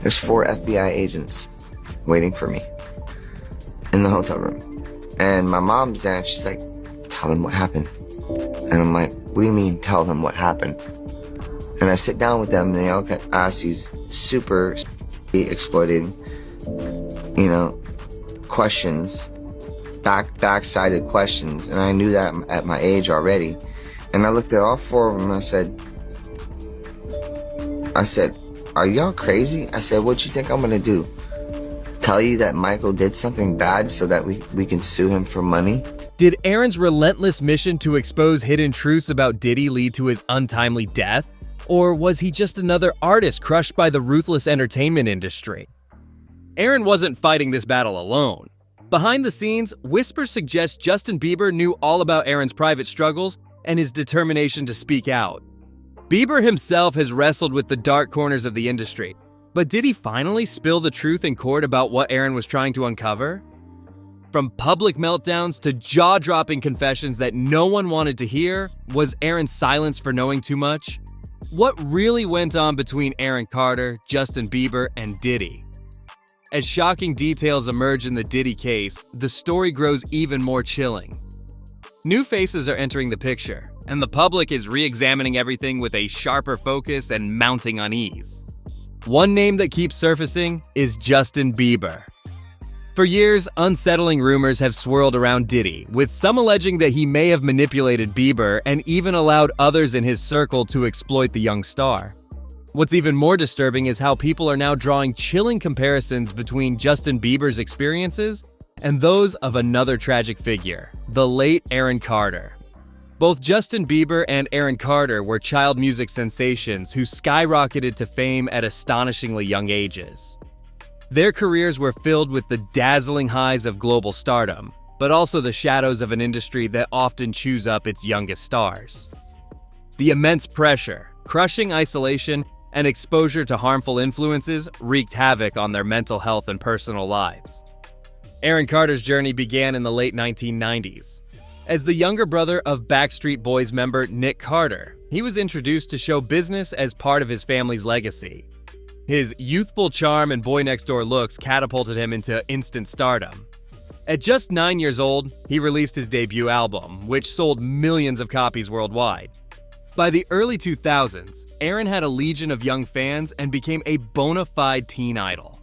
There's 4 FBI agents waiting for me in the hotel room. And my mom's there and she's like, tell them what happened. And I'm like, what do you mean tell them what happened? And I sit down with them and they all ask these super exploited, questions, back-sided questions. And I knew that at my age already. And I looked at all 4 of them and I said, are y'all crazy? I said, what you think I'm gonna do? Tell you that Michael did something bad so that we can sue him for money? Did Aaron's relentless mission to expose hidden truths about Diddy lead to his untimely death? Or was he just another artist crushed by the ruthless entertainment industry? Aaron wasn't fighting this battle alone. Behind the scenes, whispers suggest Justin Bieber knew all about Aaron's private struggles and his determination to speak out. Bieber himself has wrestled with the dark corners of the industry, but did he finally spill the truth in court about what Aaron was trying to uncover? From public meltdowns to jaw-dropping confessions that no one wanted to hear, was Aaron's silence for knowing too much? What really went on between Aaron Carter, Justin Bieber, and Diddy? As shocking details emerge in the Diddy case, the story grows even more chilling. New faces are entering the picture, and the public is re-examining everything with a sharper focus and mounting unease. One name that keeps surfacing is Justin Bieber. For years, unsettling rumors have swirled around Diddy, with some alleging that he may have manipulated Bieber and even allowed others in his circle to exploit the young star. What's even more disturbing is how people are now drawing chilling comparisons between Justin Bieber's experiences and those of another tragic figure, the late Aaron Carter. Both Justin Bieber and Aaron Carter were child music sensations who skyrocketed to fame at astonishingly young ages. Their careers were filled with the dazzling highs of global stardom, but also the shadows of an industry that often chews up its youngest stars. The immense pressure, crushing isolation, and exposure to harmful influences wreaked havoc on their mental health and personal lives. Aaron Carter's journey began in the late 1990s. As the younger brother of Backstreet Boys member Nick Carter, he was introduced to show business as part of his family's legacy. His youthful charm and boy-next-door looks catapulted him into instant stardom. At just 9 years old, he released his debut album, which sold millions of copies worldwide. By the early 2000s, Aaron had a legion of young fans and became a bona fide teen idol.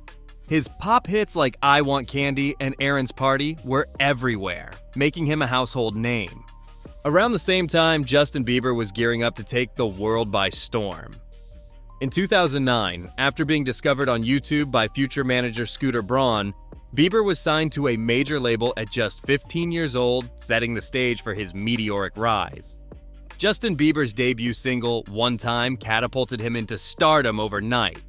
His pop hits like I Want Candy and Aaron's Party were everywhere, making him a household name. Around the same time, Justin Bieber was gearing up to take the world by storm. In 2009, after being discovered on YouTube by future manager Scooter Braun, Bieber was signed to a major label at just 15 years old, setting the stage for his meteoric rise. Justin Bieber's debut single, One Time, catapulted him into stardom overnight.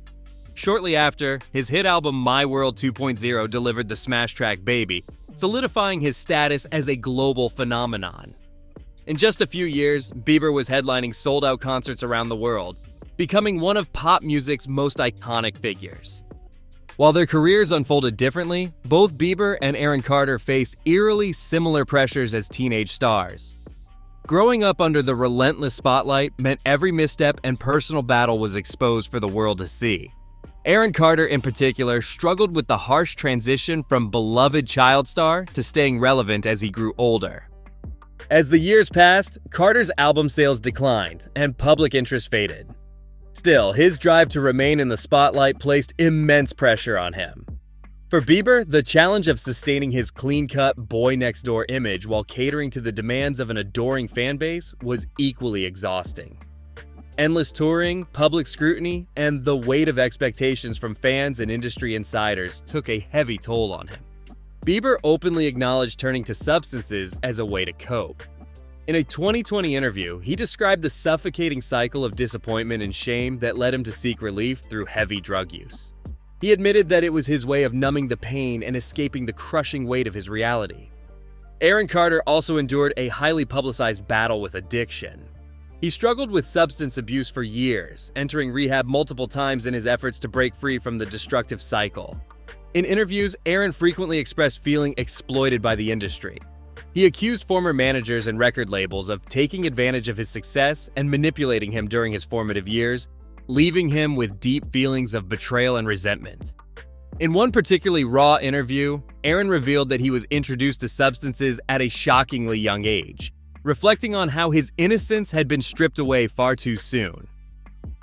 Shortly after, his hit album My World 2.0 delivered the smash track Baby, solidifying his status as a global phenomenon. In just a few years, Bieber was headlining sold-out concerts around the world, becoming one of pop music's most iconic figures. While their careers unfolded differently, both Bieber and Aaron Carter faced eerily similar pressures as teenage stars. Growing up under the relentless spotlight meant every misstep and personal battle was exposed for the world to see. Aaron Carter in particular struggled with the harsh transition from beloved child star to staying relevant as he grew older. As the years passed, Carter's album sales declined and public interest faded. Still, his drive to remain in the spotlight placed immense pressure on him. For Bieber, the challenge of sustaining his clean-cut boy-next-door image while catering to the demands of an adoring fan base was equally exhausting. Endless touring, public scrutiny, and the weight of expectations from fans and industry insiders took a heavy toll on him. Bieber openly acknowledged turning to substances as a way to cope. In a 2020 interview, he described the suffocating cycle of disappointment and shame that led him to seek relief through heavy drug use. He admitted that it was his way of numbing the pain and escaping the crushing weight of his reality. Aaron Carter also endured a highly publicized battle with addiction. He struggled with substance abuse for years, entering rehab multiple times in his efforts to break free from the destructive cycle. In interviews, Aaron frequently expressed feeling exploited by the industry. He accused former managers and record labels of taking advantage of his success and manipulating him during his formative years, leaving him with deep feelings of betrayal and resentment. In one particularly raw interview, Aaron revealed that he was introduced to substances at a shockingly young age, reflecting on how his innocence had been stripped away far too soon.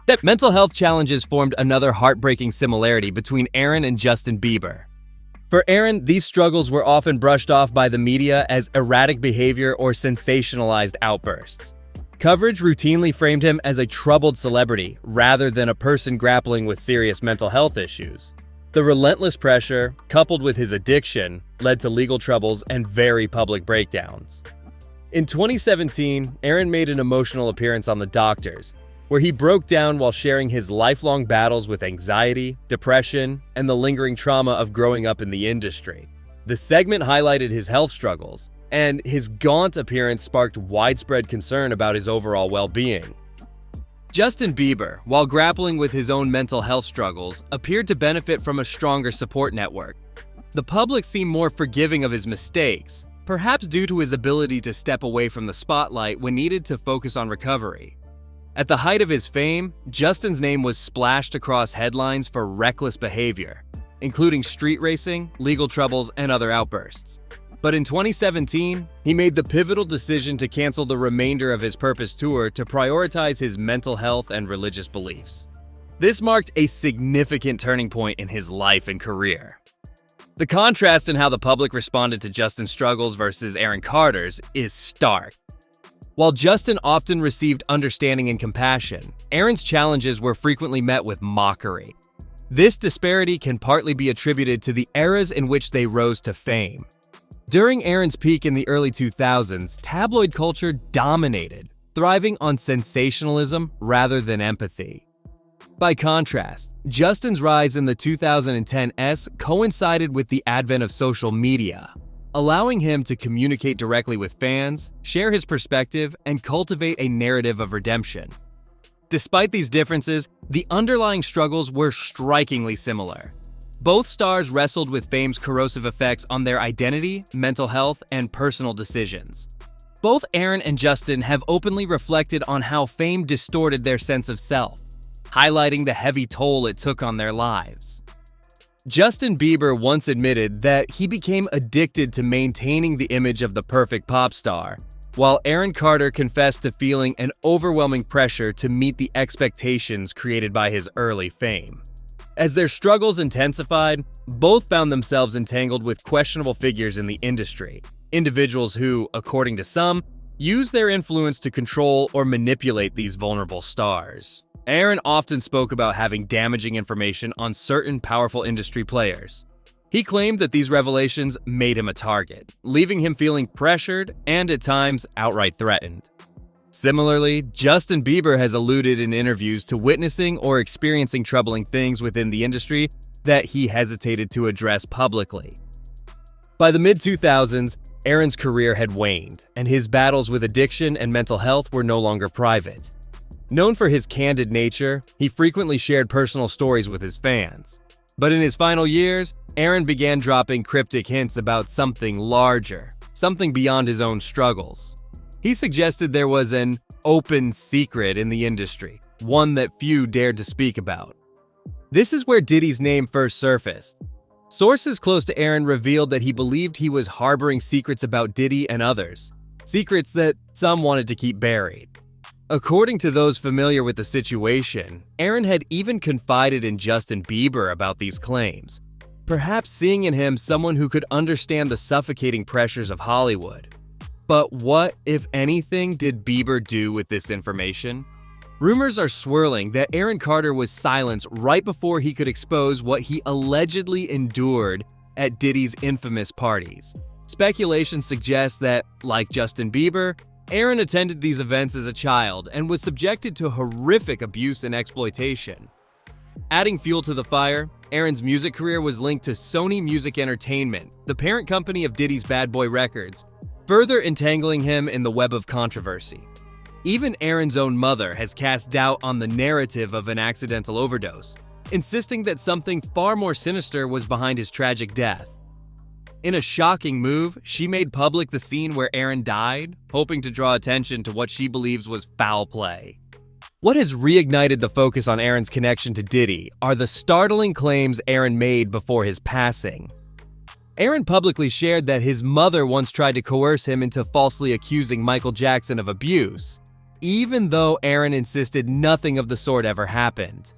That mental health challenges formed another heartbreaking similarity between Aaron and Justin Bieber. For Aaron, these struggles were often brushed off by the media as erratic behavior or sensationalized outbursts. Coverage routinely framed him as a troubled celebrity rather than a person grappling with serious mental health issues. The relentless pressure, coupled with his addiction, led to legal troubles and very public breakdowns. In 2017, Aaron made an emotional appearance on The Doctors, where he broke down while sharing his lifelong battles with anxiety, depression, and the lingering trauma of growing up in the industry. The segment highlighted his health struggles, and his gaunt appearance sparked widespread concern about his overall well-being. Justin Bieber, while grappling with his own mental health struggles, appeared to benefit from a stronger support network. The public seemed more forgiving of his mistakes, perhaps due to his ability to step away from the spotlight when needed to focus on recovery. At the height of his fame, Justin's name was splashed across headlines for reckless behavior, including street racing, legal troubles, and other outbursts. But in 2017, he made the pivotal decision to cancel the remainder of his Purpose tour to prioritize his mental health and religious beliefs. This marked a significant turning point in his life and career. The contrast in how the public responded to Justin's struggles versus Aaron Carter's is stark. While Justin often received understanding and compassion, Aaron's challenges were frequently met with mockery. This disparity can partly be attributed to the eras in which they rose to fame. During Aaron's peak in the early 2000s, tabloid culture dominated, thriving on sensationalism rather than empathy. By contrast, Justin's rise in the 2010s coincided with the advent of social media, allowing him to communicate directly with fans, share his perspective, and cultivate a narrative of redemption. Despite these differences, the underlying struggles were strikingly similar. Both stars wrestled with fame's corrosive effects on their identity, mental health, and personal decisions. Both Aaron and Justin have openly reflected on how fame distorted their sense of self, highlighting the heavy toll it took on their lives. Justin Bieber once admitted that he became addicted to maintaining the image of the perfect pop star, while Aaron Carter confessed to feeling an overwhelming pressure to meet the expectations created by his early fame. As their struggles intensified, both found themselves entangled with questionable figures in the industry, individuals who, according to some, use their influence to control or manipulate these vulnerable stars. Aaron often spoke about having damaging information on certain powerful industry players. He claimed that these revelations made him a target, leaving him feeling pressured and at times outright threatened. Similarly, Justin Bieber has alluded in interviews to witnessing or experiencing troubling things within the industry that he hesitated to address publicly. By the mid-2000s, Aaron's career had waned, and his battles with addiction and mental health were no longer private. Known for his candid nature, he frequently shared personal stories with his fans. But in his final years, Aaron began dropping cryptic hints about something larger, something beyond his own struggles. He suggested there was an open secret in the industry, one that few dared to speak about. This is where Diddy's name first surfaced. Sources close to Aaron revealed that he believed he was harboring secrets about Diddy and others, secrets that some wanted to keep buried. According to those familiar with the situation, Aaron had even confided in Justin Bieber about these claims, perhaps seeing in him someone who could understand the suffocating pressures of Hollywood. But what, if anything, did Bieber do with this information? Rumors are swirling that Aaron Carter was silenced right before he could expose what he allegedly endured at Diddy's infamous parties. Speculation suggests that, like Justin Bieber, Aaron attended these events as a child and was subjected to horrific abuse and exploitation. Adding fuel to the fire, Aaron's music career was linked to Sony Music Entertainment, the parent company of Diddy's Bad Boy Records, further entangling him in the web of controversy. Even Aaron's own mother has cast doubt on the narrative of an accidental overdose, insisting that something far more sinister was behind his tragic death. In a shocking move, she made public the scene where Aaron died, hoping to draw attention to what she believes was foul play. What has reignited the focus on Aaron's connection to Diddy are the startling claims Aaron made before his passing. Aaron publicly shared that his mother once tried to coerce him into falsely accusing Michael Jackson of abuse, even though Aaron insisted nothing of the sort ever happened.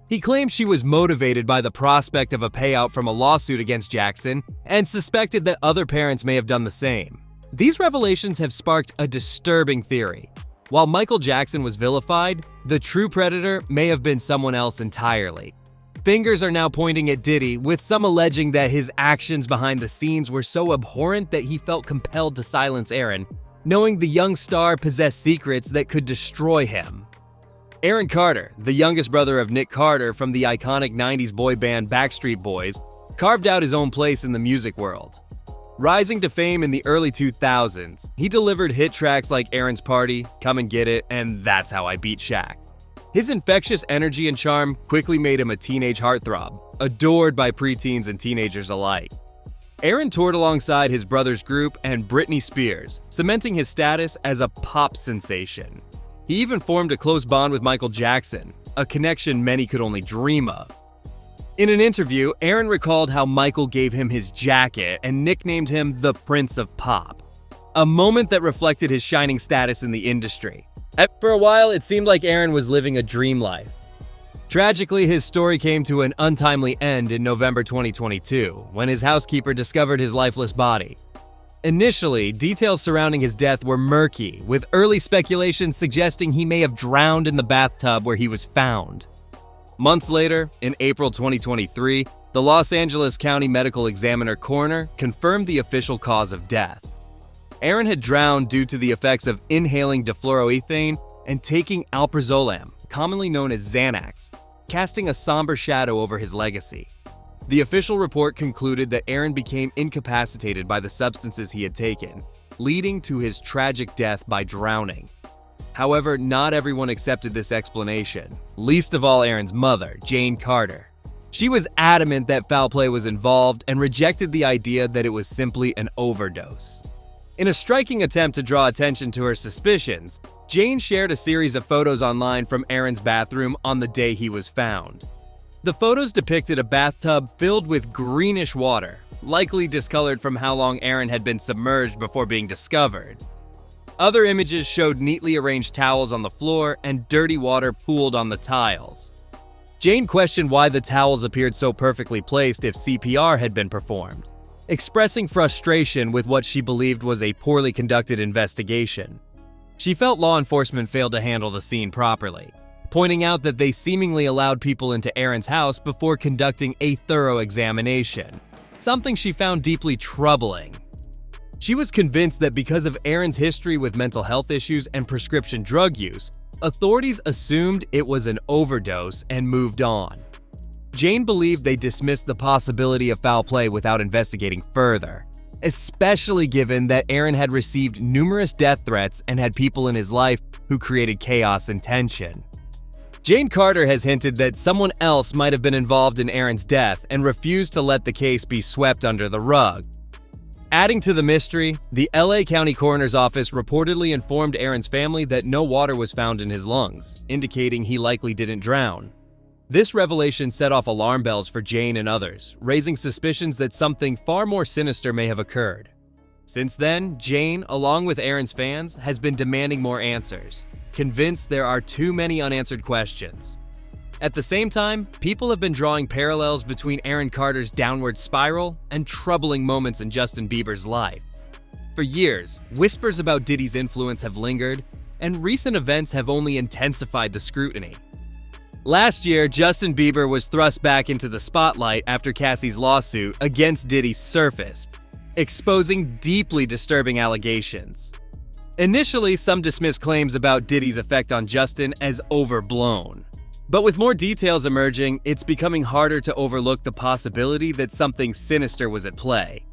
He claimed she was motivated by the prospect of a payout from a lawsuit against Jackson and suspected that other parents may have done the same. These revelations have sparked a disturbing theory. While Michael Jackson was vilified, the true predator may have been someone else entirely. Fingers are now pointing at Diddy, with some alleging that his actions behind the scenes were so abhorrent that he felt compelled to silence Aaron, knowing the young star possessed secrets that could destroy him. Aaron Carter, the youngest brother of Nick Carter from the iconic 90s boy band Backstreet Boys, carved out his own place in the music world. Rising to fame in the early 2000s, he delivered hit tracks like Aaron's Party, Come and Get It, and That's How I Beat Shaq. His infectious energy and charm quickly made him a teenage heartthrob, adored by preteens and teenagers alike. Aaron toured alongside his brother's group and Britney Spears, cementing his status as a pop sensation. He even formed a close bond with Michael Jackson, a connection many could only dream of. In an interview, Aaron recalled how Michael gave him his jacket and nicknamed him the Prince of Pop, a moment that reflected his shining status in the industry. For a while, it seemed like Aaron was living a dream life. Tragically, his story came to an untimely end in November 2022, when his housekeeper discovered his lifeless body. Initially, details surrounding his death were murky, with early speculation suggesting he may have drowned in the bathtub where he was found. Months later, in April 2023, the Los Angeles County Medical Examiner coroner confirmed the official cause of death. Aaron had drowned due to the effects of inhaling difluoroethane and taking alprazolam, commonly known as Xanax, casting a somber shadow over his legacy. The official report concluded that Aaron became incapacitated by the substances he had taken, leading to his tragic death by drowning. However, not everyone accepted this explanation, least of all Aaron's mother, Jane Carter. She was adamant that foul play was involved and rejected the idea that it was simply an overdose. In a striking attempt to draw attention to her suspicions, Jane shared a series of photos online from Aaron's bathroom on the day he was found. The photos depicted a bathtub filled with greenish water, likely discolored from how long Aaron had been submerged before being discovered. Other images showed neatly arranged towels on the floor and dirty water pooled on the tiles. Jane questioned why the towels appeared so perfectly placed if CPR had been performed, expressing frustration with what she believed was a poorly conducted investigation. She felt law enforcement failed to handle the scene properly, pointing out that they seemingly allowed people into Aaron's house before conducting a thorough examination, something she found deeply troubling. She was convinced that because of Aaron's history with mental health issues and prescription drug use, authorities assumed it was an overdose and moved on. Jane believed they dismissed the possibility of foul play without investigating further, especially given that Aaron had received numerous death threats and had people in his life who created chaos and tension. Jane Carter has hinted that someone else might have been involved in Aaron's death and refused to let the case be swept under the rug. Adding to the mystery, the LA County Coroner's Office reportedly informed Aaron's family that no water was found in his lungs, indicating he likely didn't drown. This revelation set off alarm bells for Jane and others, raising suspicions that something far more sinister may have occurred. Since then, Jane, along with Aaron's fans, has been demanding more answers, convinced there are too many unanswered questions. At the same time, people have been drawing parallels between Aaron Carter's downward spiral and troubling moments in Justin Bieber's life. For years, whispers about Diddy's influence have lingered, and recent events have only intensified the scrutiny. Last year, Justin Bieber was thrust back into the spotlight after Cassie's lawsuit against Diddy surfaced, exposing deeply disturbing allegations. Initially, some dismissed claims about Diddy's effect on Justin as overblown. But with more details emerging, it's becoming harder to overlook the possibility that something sinister was at play.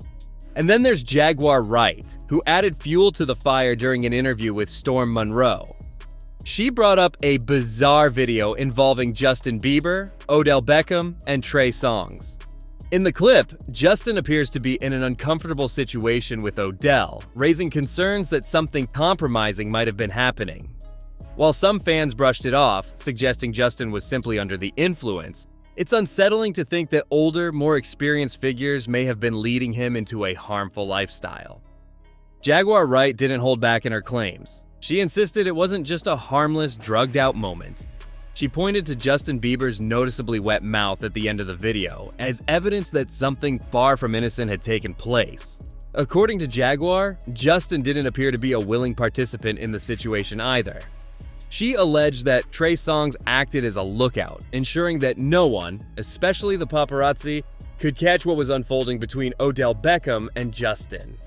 And then there's Jaguar Wright, who added fuel to the fire during an interview with Storm Monroe. She brought up a bizarre video involving Justin Bieber, Odell Beckham, and Trey Songz. In the clip, Justin appears to be in an uncomfortable situation with Odell, raising concerns that something compromising might have been happening. While some fans brushed it off, suggesting Justin was simply under the influence, it's unsettling to think that older, more experienced figures may have been leading him into a harmful lifestyle. Jaguar Wright didn't hold back in her claims. She insisted it wasn't just a harmless, drugged-out moment. She pointed to Justin Bieber's noticeably wet mouth at the end of the video as evidence that something far from innocent had taken place. According to Jaguar, Justin didn't appear to be a willing participant in the situation either. She alleged that Trey Songz acted as a lookout, ensuring that no one, especially the paparazzi, could catch what was unfolding between Odell Beckham and Justin.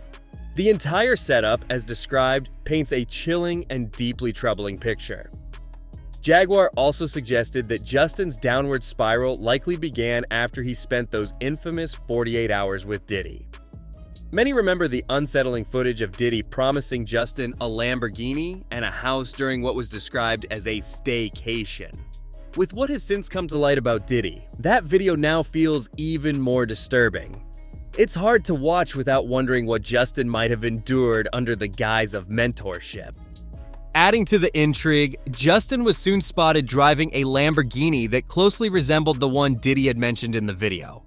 The entire setup, as described, paints a chilling and deeply troubling picture. Jaguar also suggested that Justin's downward spiral likely began after he spent those infamous 48 hours with Diddy. Many remember the unsettling footage of Diddy promising Justin a Lamborghini and a house during what was described as a staycation. With what has since come to light about Diddy, that video now feels even more disturbing. It's hard to watch without wondering what Justin might have endured under the guise of mentorship. Adding to the intrigue, Justin was soon spotted driving a Lamborghini that closely resembled the one Diddy had mentioned in the video.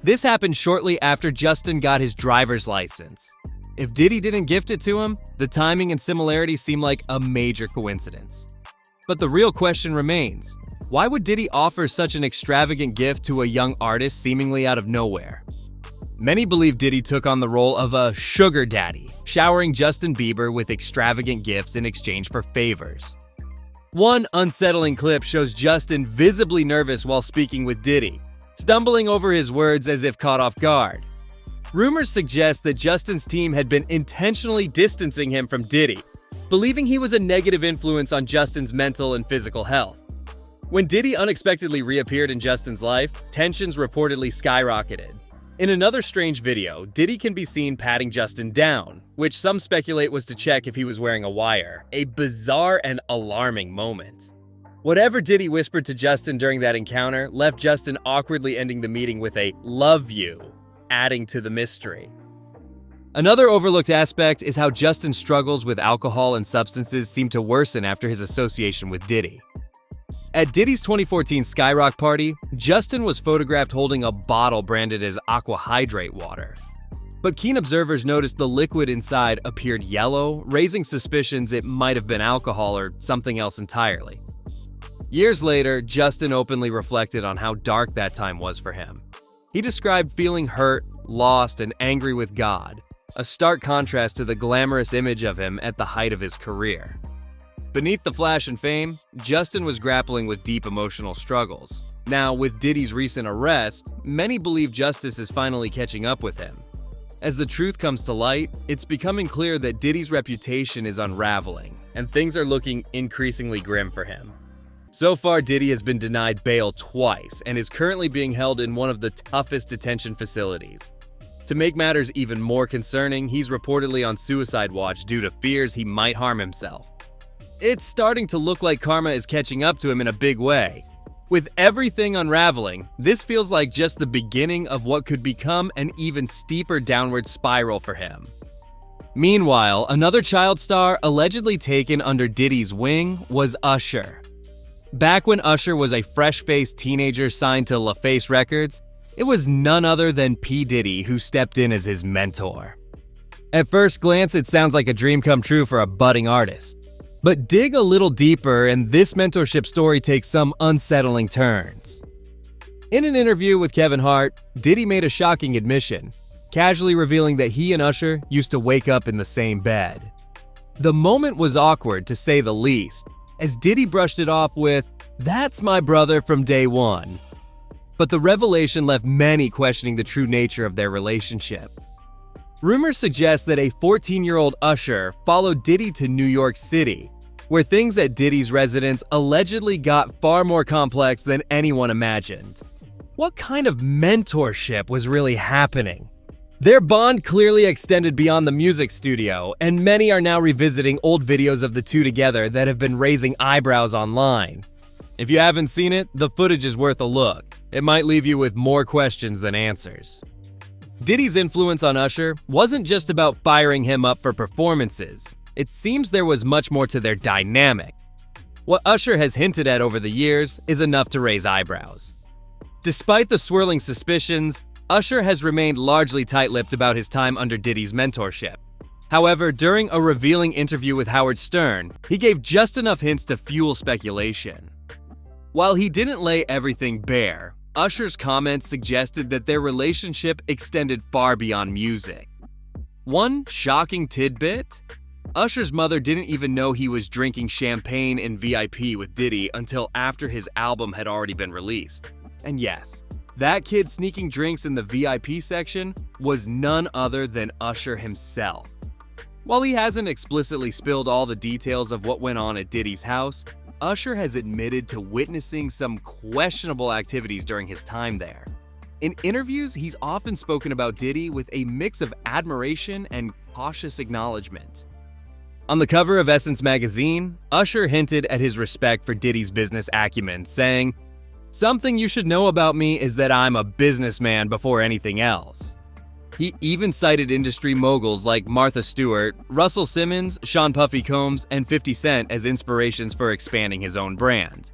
This happened shortly after Justin got his driver's license. If Diddy didn't gift it to him, the timing and similarity seem like a major coincidence. But the real question remains, why would Diddy offer such an extravagant gift to a young artist seemingly out of nowhere? Many believe Diddy took on the role of a sugar daddy, showering Justin Bieber with extravagant gifts in exchange for favors. One unsettling clip shows Justin visibly nervous while speaking with Diddy, stumbling over his words as if caught off guard. Rumors suggest that Justin's team had been intentionally distancing him from Diddy, believing he was a negative influence on Justin's mental and physical health. When Diddy unexpectedly reappeared in Justin's life, tensions reportedly skyrocketed. In another strange video, Diddy can be seen patting Justin down, which some speculate was to check if he was wearing a wire, a bizarre and alarming moment. Whatever Diddy whispered to Justin during that encounter left Justin awkwardly ending the meeting with a "love you," adding to the mystery. Another overlooked aspect is how Justin's struggles with alcohol and substances seem to worsen after his association with Diddy. At Diddy's 2014 Skyrock party, Justin was photographed holding a bottle branded as Aqua Hydrate water. But keen observers noticed the liquid inside appeared yellow, raising suspicions it might have been alcohol or something else entirely. Years later, Justin openly reflected on how dark that time was for him. He described feeling hurt, lost, and angry with God, a stark contrast to the glamorous image of him at the height of his career. Beneath the flash and fame, Justin was grappling with deep emotional struggles. Now, with Diddy's recent arrest, many believe justice is finally catching up with him. As the truth comes to light, it's becoming clear that Diddy's reputation is unraveling, and things are looking increasingly grim for him. So far, Diddy has been denied bail twice and is currently being held in one of the toughest detention facilities. To make matters even more concerning, he's reportedly on suicide watch due to fears he might harm himself. It's starting to look like karma is catching up to him in a big way. With everything unraveling, this feels like just the beginning of what could become an even steeper downward spiral for him. Meanwhile, another child star allegedly taken under Diddy's wing was Usher. Back when Usher was a fresh-faced teenager signed to LaFace Records, it was none other than P. Diddy who stepped in as his mentor. At first glance, it sounds like a dream come true for a budding artist. But dig a little deeper and this mentorship story takes some unsettling turns. In an interview with Kevin Hart, Diddy made a shocking admission, casually revealing that he and Usher used to wake up in the same bed. The moment was awkward, to say the least, as Diddy brushed it off with, "That's my brother from day one." But the revelation left many questioning the true nature of their relationship. Rumors suggest that a 14-year-old Usher followed Diddy to New York City, where things at Diddy's residence allegedly got far more complex than anyone imagined. What kind of mentorship was really happening? Their bond clearly extended beyond the music studio, and many are now revisiting old videos of the two together that have been raising eyebrows online. If you haven't seen it, the footage is worth a look. It might leave you with more questions than answers. Diddy's influence on Usher wasn't just about firing him up for performances. It seems there was much more to their dynamic. What Usher has hinted at over the years is enough to raise eyebrows. Despite the swirling suspicions, Usher has remained largely tight-lipped about his time under Diddy's mentorship. However, during a revealing interview with Howard Stern, he gave just enough hints to fuel speculation. While he didn't lay everything bare, Usher's comments suggested that their relationship extended far beyond music. One shocking tidbit? Usher's mother didn't even know he was drinking champagne in VIP with Diddy until after his album had already been released. And yes, that kid sneaking drinks in the VIP section was none other than Usher himself. While he hasn't explicitly spilled all the details of what went on at Diddy's house, Usher has admitted to witnessing some questionable activities during his time there. In interviews, he's often spoken about Diddy with a mix of admiration and cautious acknowledgement. On the cover of Essence magazine, Usher hinted at his respect for Diddy's business acumen, saying, "Something you should know about me is that I'm a businessman before anything else." He even cited industry moguls like Martha Stewart, Russell Simmons, Sean Puffy Combs, and 50 Cent as inspirations for expanding his own brand.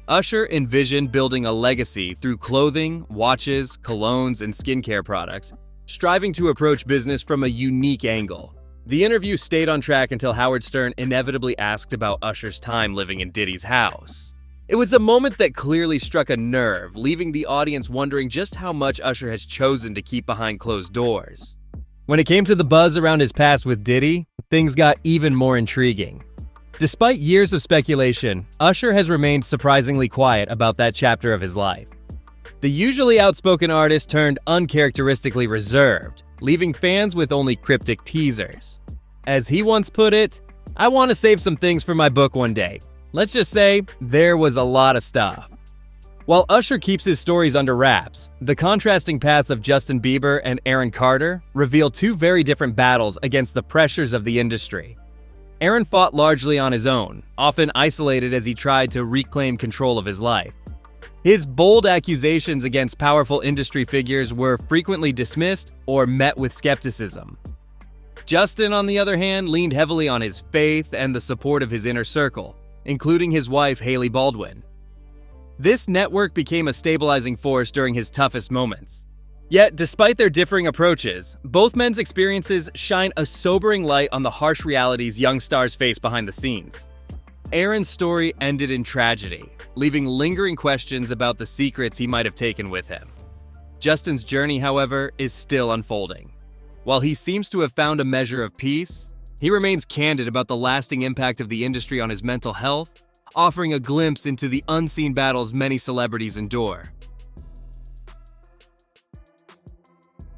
Usher envisioned building a legacy through clothing, watches, colognes, and skincare products, striving to approach business from a unique angle. The interview stayed on track until Howard Stern inevitably asked about Usher's time living in Diddy's house. It was a moment that clearly struck a nerve, leaving the audience wondering just how much Usher has chosen to keep behind closed doors. When it came to the buzz around his past with Diddy, things got even more intriguing. Despite years of speculation, Usher has remained surprisingly quiet about that chapter of his life. The usually outspoken artist turned uncharacteristically reserved, leaving fans with only cryptic teasers. As he once put it, "I want to save some things for my book one day. Let's just say, there was a lot of stuff." While Usher keeps his stories under wraps, the contrasting paths of Justin Bieber and Aaron Carter reveal two very different battles against the pressures of the industry. Aaron fought largely on his own, often isolated as he tried to reclaim control of his life. His bold accusations against powerful industry figures were frequently dismissed or met with skepticism. Justin, on the other hand, leaned heavily on his faith and the support of his inner circle, including his wife, Hailey Baldwin. This network became a stabilizing force during his toughest moments. Yet, despite their differing approaches, both men's experiences shine a sobering light on the harsh realities young stars face behind the scenes. Aaron's story ended in tragedy, leaving lingering questions about the secrets he might have taken with him. Justin's journey, however, is still unfolding. While he seems to have found a measure of peace, he remains candid about the lasting impact of the industry on his mental health, offering a glimpse into the unseen battles many celebrities endure.